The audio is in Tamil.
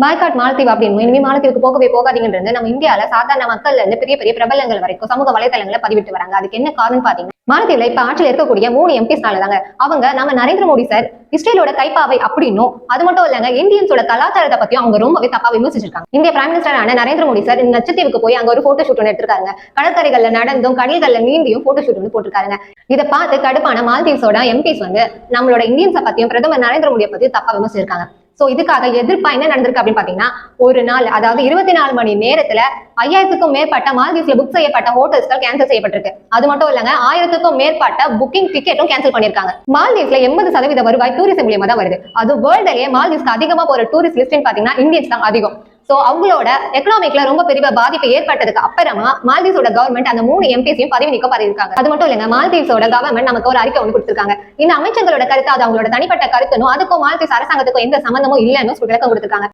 பாய்காட் மாலத்தீவு அப்படின்னு இனிமே மாலத்தீவுக்கு போகவே போகாதீங்கன்றது நம்ம இந்தியால சாதாரண மக்கள்ல இருந்து பெரிய பெரிய பிரபலங்கள் வரைக்கும் சமூக வலைதளங்களை பதிவிட்டு வராங்க. அதுக்கு என்ன காரணம் பாத்தீங்கன்னா, மாலத்தீவுல இப்ப ஆட்சியில் இருக்கக்கூடிய 3 எம்பிஸ்னால தாங்க. அவங்க நம்ம நரேந்திர மோடி சார் இஸ்ரேலோட கைப்பாவை அப்படின்னும், அது மட்டும் இல்லங்க இந்தியன்ஸோட கலாச்சாரத்தை பத்தியும் அவங்க ரொம்பவே தப்பா விமர்சிச்சிருக்காங்க. இந்திய பிரைம் மினிஸ்டரான நரேந்திர மோடி சார் நச்சத்தீவுக்கு போய் அங்க ஒரு போட்டோ ஷூட் ஒன்று எடுத்திருக்காங்க. கடற்கரைகள்ல நடந்தும் கடல்கள்ல நீந்தியும் போட்டோ ஷூட் ஒன்று போட்டிருக்காங்க. இதை பார்த்து கடுப்பான மாலத்தீவ்ஸோட எம்பிஸ் வந்து நம்மளோட இந்தியன்ஸை பத்தியும் பிரதமர் நரேந்திர மோடியை பத்தியும் தப்பா விமர்சிச்சிருக்காங்க. சோ இதுக்காக எதிர்ப்பா என்ன நடந்திருக்கு அப்படின்னு பாத்தீங்கன்னா, ஒரு நாள் அதாவது 24 மணி நேரத்துல 5000க்கும் மேற்பட்ட மாலத்தீவ்ஸ்ல புக் செய்யப்பட்ட ஹோட்டல்ஸ்கள் கேன்சல் செய்யப்பட்டிருக்கு. அது மட்டும் இல்லங்க 1000க்கும் மேற்பட்ட புக்கிங் டிக்கெட்டும் கேன்சல் பண்ணிருக்காங்க. மாலத்தீவ்ஸ்ல 80% வருவாய் டூரிசம் மூலியமா தான் வருது. அது வேர்ல்ட்லயே மாலத்தீவ்ஸ்க்கு அதிகமா போற டூரிஸ்ட் லிஸ்ட் பாத்தீங்கன்னா இந்தியன்ஸ் தான் அதிகம். சோ அவங்களோட எக்கனாமிக்ல ரொம்ப பெரிய பாதிப்பு ஏற்பட்டதுக்கு அப்புறமா மால்தீவ்ஸோட கவர்மெண்ட் அந்த 3 எம்பிஸையும் பதவி நீக்கம் பண்ணிருக்காங்க. அது மட்டும் இல்லைங்க, மால்தீவ்ஸோட கவர்மெண்ட் நமக்கு ஒரு அறிக்கை ஒன்று கொடுத்திருக்காங்க. இந்த அமைச்சர்களோட கருத்து அது அவங்களோட தனிப்பட்ட கருத்துனும் அதுக்கும் மால்தீவ்ஸ் அரசாங்கத்துக்கும் எந்த சம்பந்தமும் இல்லைன்னு விளக்கம் கொடுத்திருக்காங்க.